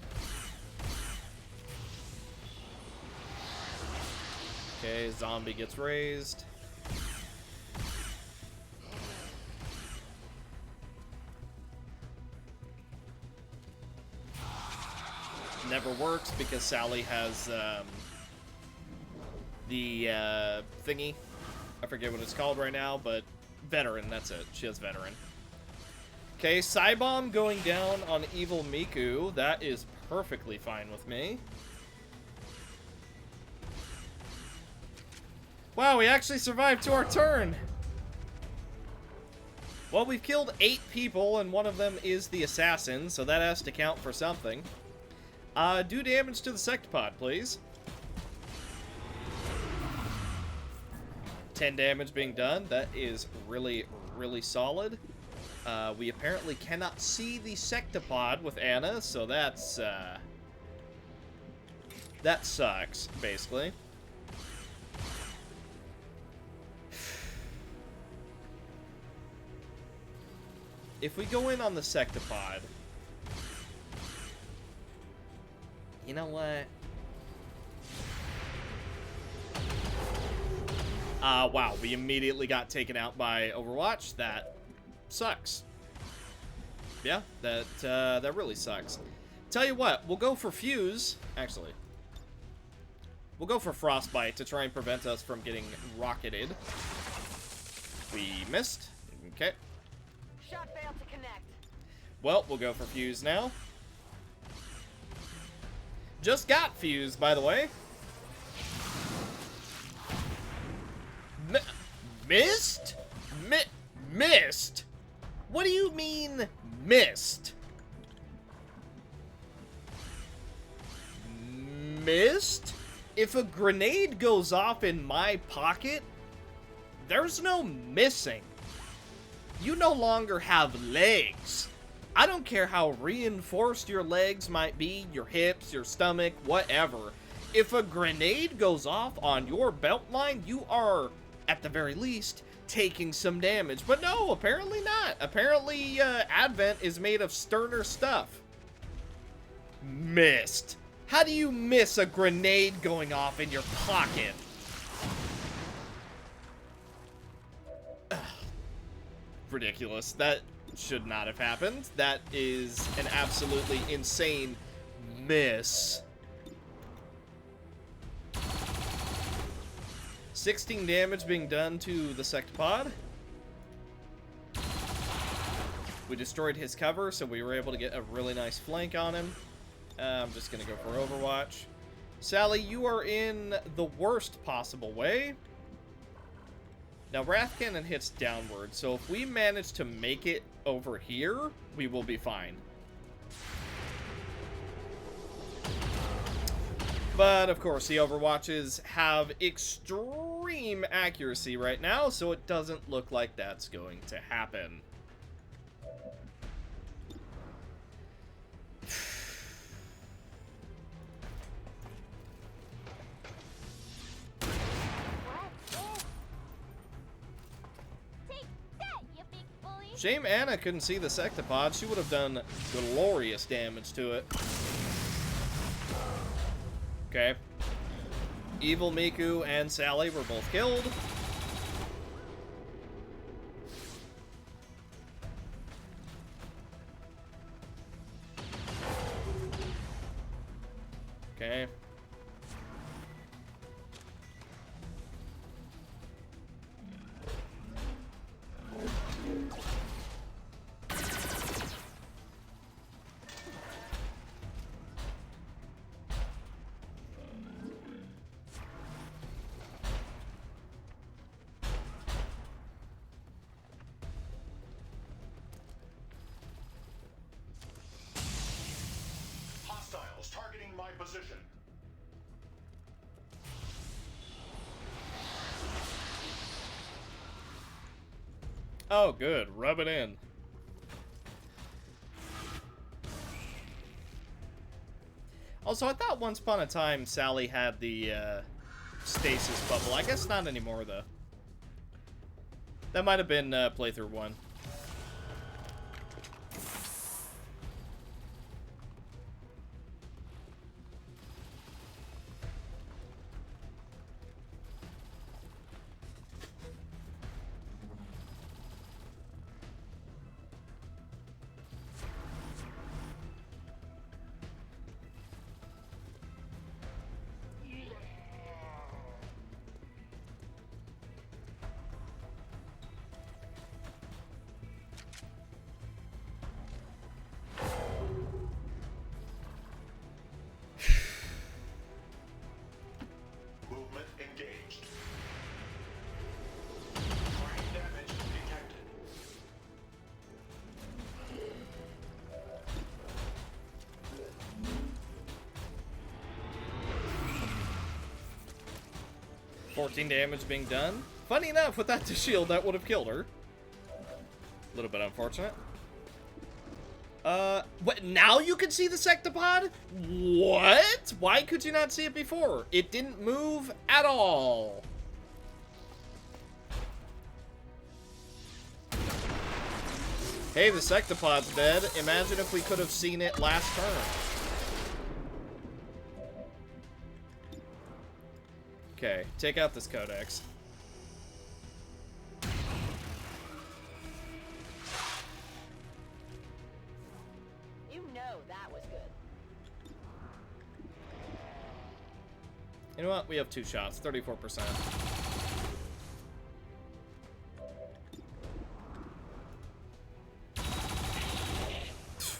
Okay, zombie gets raised. Never works because Sally has the thingy. I forget what it's called right now, but veteran, that's it. She has veteran. Okay, Psybomb going down on Evil Miku. That is perfectly fine with me. Wow, we actually survived to our turn! Well, we've killed 8 people, and one of them is the assassin, so that has to count for something. Do damage to the Sectopod, please. 10 damage being done. That is really, really solid. We apparently cannot see the Sectopod with Anna, so that's That sucks, basically. If we go in on the sectopod... You know what? Wow, we immediately got taken out by Overwatch. That sucks. Yeah, that really sucks. Tell you what, we'll go for Fuse, actually. We'll go for Frostbite to try and prevent us from getting rocketed. We missed. Okay. Shot failed to connect. Well, we'll go for Fuse now. Just got Fuse, by the way. Missed? Missed? What do you mean, missed? Missed? If a grenade goes off in my pocket, there's no missing. You no longer have legs. I don't care how reinforced your legs might be, your hips, your stomach, whatever. If a grenade goes off on your belt line, you are, at the very least, taking some damage. But no, apparently not. Apparently, Advent is made of sterner stuff. Missed. How do you miss a grenade going off in your pocket? Ugh. Ridiculous. That should not have happened. That is an absolutely insane miss. 16 damage being done to the sectopod. We destroyed his cover, so we were able to get a really nice flank on him. I'm just gonna go for Overwatch. Sally, you are in the worst possible way. Now, Wrath Cannon hits downward, so if we manage to make it over here, we will be fine. But, of course, the Overwatches have extreme accuracy right now, so it doesn't look like that's going to happen. Shame Anna couldn't see the sectopod. She would have done glorious damage to it. Okay. Evil Miku and Sally were both killed. Okay. Targeting my position. Oh, good. Rub it in. Also, I thought once upon a time Sally had the stasis bubble. I guess not anymore, though. That might have been playthrough 1. Movement engaged. Brain damage detected. $14 damage being done. Funny enough, without the shield, that would have killed her. A little bit unfortunate. What? Now you can see the sectopod? What? What? Why could you not see it before? It didn't move at all. Hey, the sectopod's dead. Imagine if we could have seen it last turn. Okay, take out this codex. You know that was good. You know what? We have 2 shots, 34%.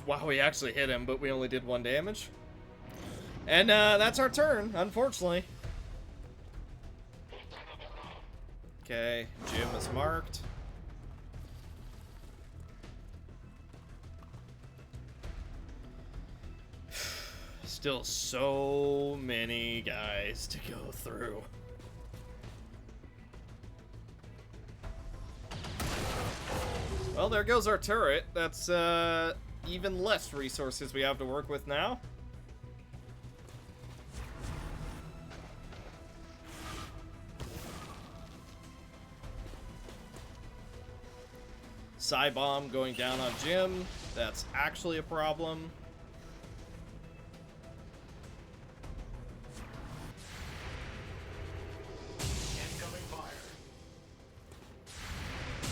Wow, we actually hit him, but we only did 1 damage. And that's our turn, unfortunately. Okay, Jim is marked. Still so many guys to go through. Well, there goes our turret. That's even less resources we have to work with now. Psy bomb going down on Jim. That's actually a problem. Incoming fire.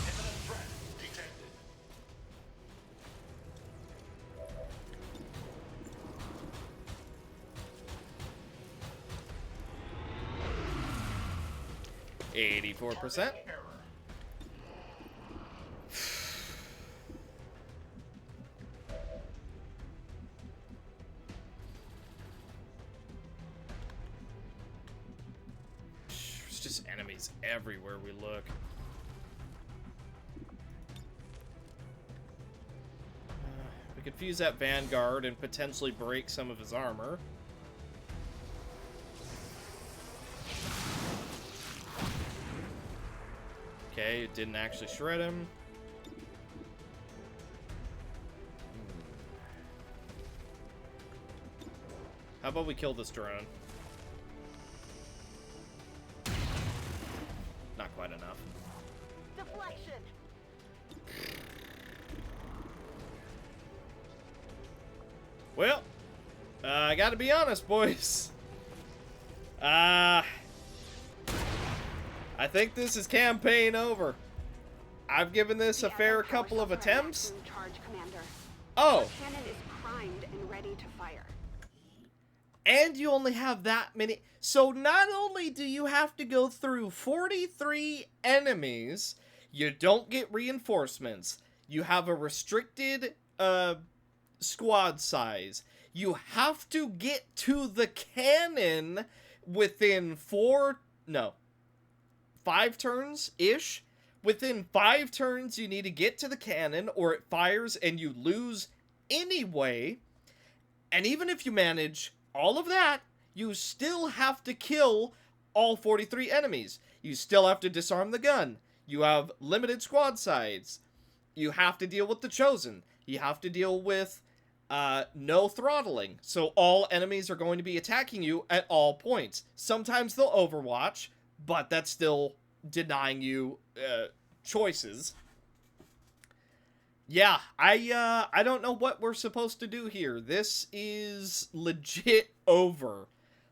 Imminent threat detected. $84%. Error. There's just enemies everywhere we look. We could fuse that Vanguard and potentially break some of his armor. Okay, it didn't actually shred him. How about we kill this drone? Not quite enough. Deflection. Well, I gotta be honest, boys. I think this is campaign over. I've given this a fair couple of attempts. Charge, Commander. Oh, The cannon is primed and ready to fire. and you only have that many. So not only do you have to go through 43 enemies, you don't get reinforcements. You have a restricted squad size. You have to get to the cannon within 5 turns-ish. Within 5 turns, you need to get to the cannon, or it fires and you lose anyway. And even if you manage all of that, you still have to kill all 43 enemies. You still have to disarm the gun. You have limited squad size. You have to deal with the Chosen. You have to deal with no throttling. So all enemies are going to be attacking you at all points. Sometimes they'll overwatch, but that's still denying you choices. Yeah, I don't know what we're supposed to do here. This is legit over.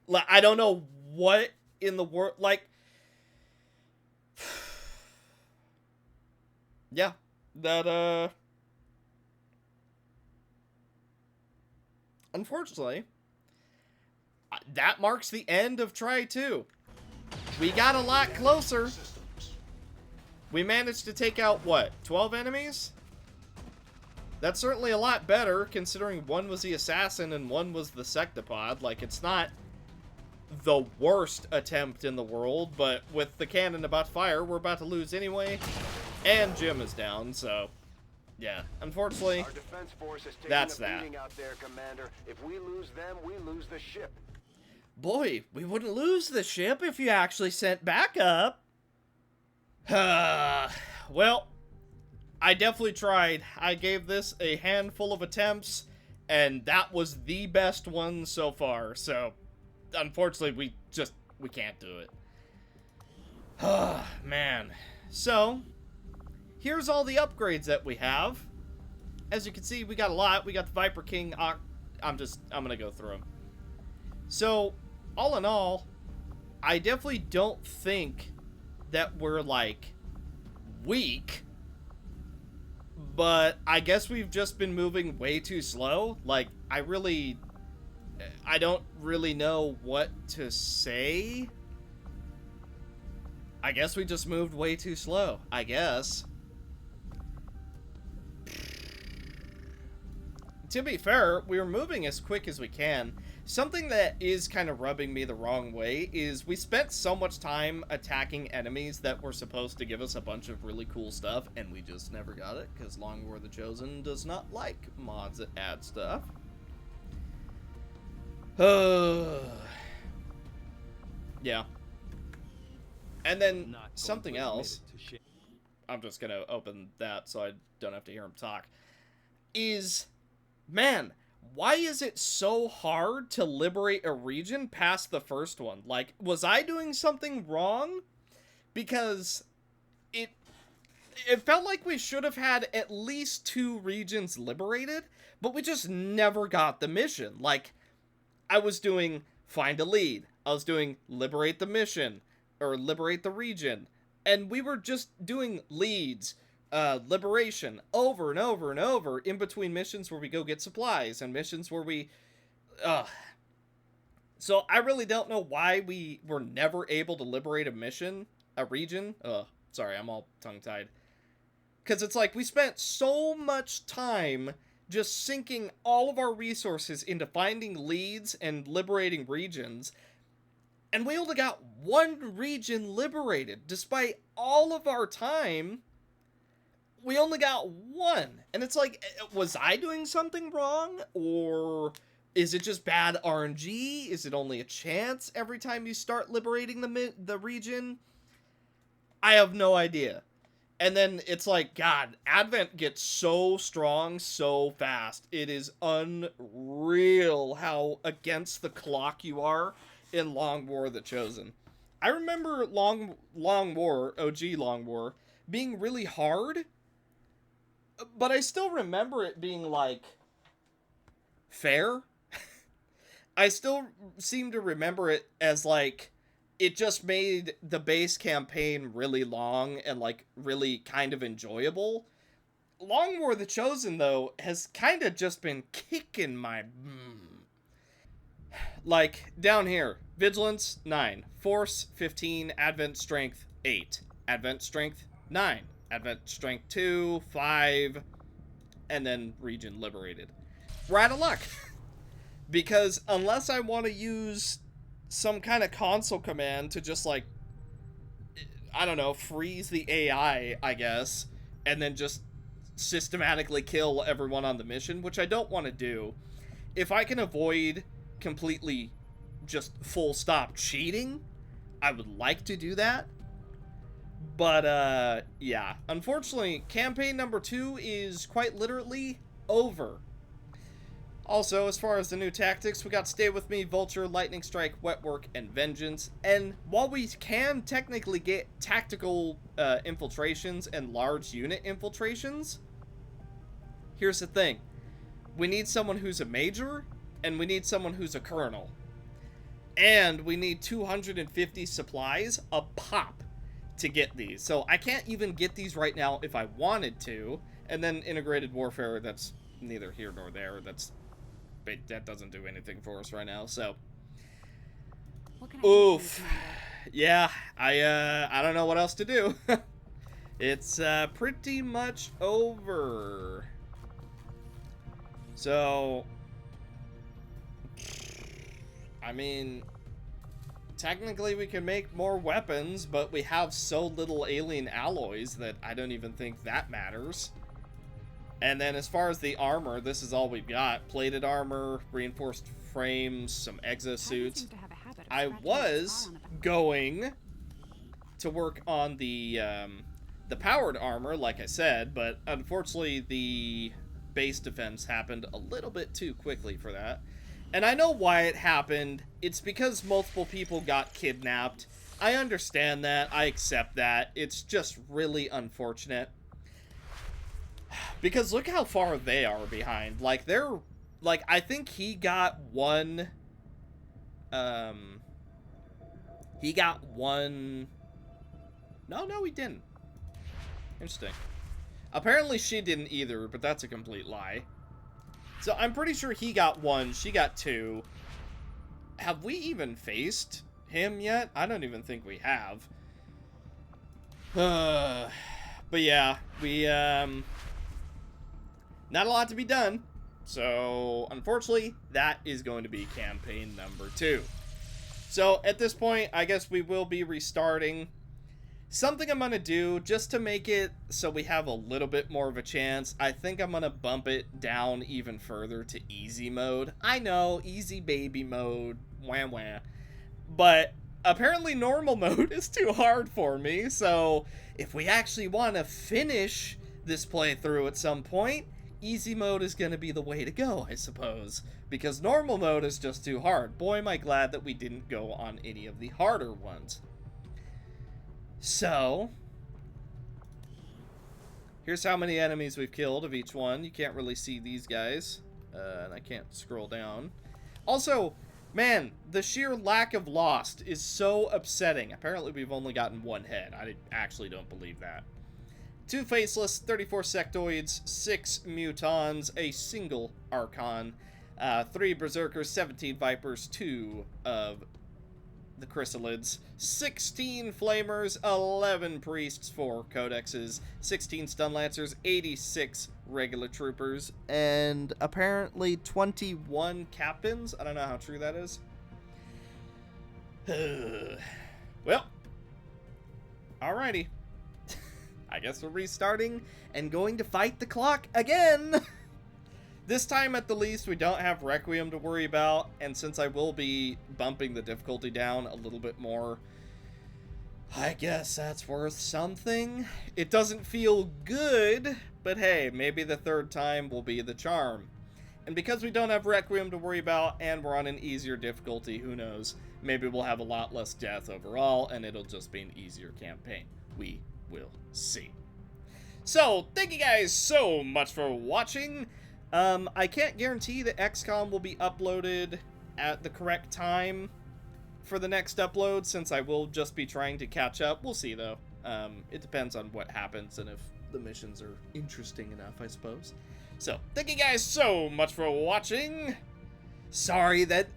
Like, I don't know what in the world, like, yeah, that, unfortunately, that marks the end of Try 2. We got a lot closer. Systems. We managed to take out, what, 12 enemies? That's certainly a lot better, considering one was the assassin and one was the sectopod. Like, it's not the worst attempt in the world, but with the cannon about to fire, we're about to lose anyway. And Jim is down, so yeah. Unfortunately, Our defense force is taking that's a beating out there, Commander. If we lose them, we lose the ship. boy, we wouldn't lose the ship if you actually sent backup. Well, I definitely tried. I gave this a handful of attempts, and that was the best one so far, so unfortunately we can't do it. Man. So, here's all the upgrades that we have. As you can see, we got a lot. We got the Viper King. I'm gonna go through them. So, all in all, I definitely don't think that we're, like, weak. But I guess we've just been moving way too slow. Like, I don't really know what to say. I guess we just moved way too slow, I guess. To be fair, we were moving as quick as we can. Something that is kind of rubbing me the wrong way is we spent so much time attacking enemies that were supposed to give us a bunch of really cool stuff, and we just never got it, because Long War the Chosen does not like mods that add stuff. Yeah. And then something else, I'm just gonna open that so I don't have to hear him talk, is, man, why is it so hard to liberate a region past the first one? Like, was I doing something wrong? Because it felt like we should have had at least 2 regions liberated, but we just never got the mission. Like, I was doing find a lead, I was doing liberate the mission, or liberate the region, and we were just doing leads, liberation over and over and over in between missions where we go get supplies and missions where we, So I really don't know why we were never able to liberate a region. Sorry, I'm all tongue-tied. Because it's like we spent so much time just sinking all of our resources into finding leads and liberating regions, and we only got 1 region liberated. Despite all of our time, we only got 1. And it's like, was I doing something wrong? Or is it just bad RNG? Is it only a chance every time you start liberating the region? I have no idea. And then it's like, God, Advent gets so strong so fast. It is unreal how against the clock you are in Long War the Chosen. I remember Long War, OG Long War, being really hard, but I still remember it being, like, fair. I still seem to remember it as, like, it just made the base campaign really long and, like, really kind of enjoyable. Long War the Chosen, though, has kind of just been kicking my... Like, down here, Vigilance, 9. Force, 15. Advent Strength, 8. Advent Strength, 9. Advent Strength 2, 5. And then Region Liberated. We're out of luck. Because unless I want to use some kind of console command to just, like, I don't know, freeze the AI, I guess, and then just systematically kill everyone on the mission, which I don't want to do. If I can avoid completely just full stop cheating, I would like to do that. But, yeah. Unfortunately, campaign number 2 is quite literally over. Also, as far as the new tactics, we got Stay With Me, Vulture, Lightning Strike, Wet Work, and Vengeance. And while we can technically get tactical infiltrations and large unit infiltrations, here's the thing. We need someone who's a major, and we need someone who's a colonel. And we need 250 supplies a pop to get these. So I can't even get these right now if I wanted to. And then integrated warfare, that's neither here nor there. That doesn't do anything for us right now, so. Oof. Yeah, I don't know what else to do. It's pretty much over. So, I mean, technically we can make more weapons, but we have so little alien alloys that I don't even think that matters. And then as far as the armor, this is all we've got. Plated armor, reinforced frames, some exosuits. I was going to work on the powered armor, like I said, but unfortunately the base defense happened a little bit too quickly for that. And I know why it happened. It's because multiple people got kidnapped. I understand that. I accept that. It's just really unfortunate. Because look how far they are behind. Like, they're... Like, I think he got one... He got one... No, he didn't. Interesting. Apparently she didn't either, but that's a complete lie. So I'm pretty sure he got one, she got two. Have we even faced him yet? I don't even think we have. But yeah, we, not a lot to be done. So, unfortunately, that is going to be campaign number 2. So, at this point, I guess we will be restarting. Something I'm going to do, just to make it so we have a little bit more of a chance, I think I'm going to bump it down even further to easy mode. I know, easy baby mode, wah wah. But, apparently normal mode is too hard for me, so if we actually want to finish this playthrough at some point, easy mode is going to be the way to go, I suppose. Because normal mode is just too hard. Boy, am I glad that we didn't go on any of the harder ones. So, here's how many enemies we've killed of each one. You can't really see these guys. And I can't scroll down. Also, man, the sheer lack of Lost is so upsetting. Apparently we've only gotten one head. I actually don't believe that. 2 Faceless, 34 Sectoids, 6 Mutons, a single Archon, 3 Berserkers, 17 Vipers, 2 of the Chrysalids, 16 Flamers, 11 Priests, 4 Codexes, 16 Stun Lancers, 86 regular Troopers, and apparently 21 Captains. I don't know how true that is. Well, alrighty. I guess we're restarting and going to fight the clock again! This time, at the least, we don't have Requiem to worry about, and since I will be bumping the difficulty down a little bit more, I guess that's worth something. It doesn't feel good, but hey, maybe the third time will be the charm. And because we don't have Requiem to worry about, and we're on an easier difficulty, who knows, maybe we'll have a lot less death overall, and it'll just be an easier campaign. We will see. So, thank you guys so much for watching. I can't guarantee that XCOM will be uploaded at the correct time for the next upload, since I will just be trying to catch up. We'll see, though. It depends on what happens and if the missions are interesting enough, I suppose. So, thank you guys so much for watching. Sorry that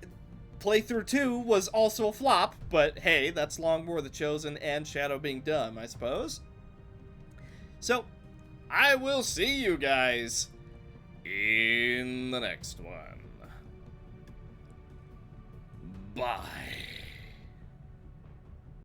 playthrough 2 was also a flop, but hey, that's Long War the Chosen and Shadow being dumb, I suppose. So, I will see you guys in the next one. Bye.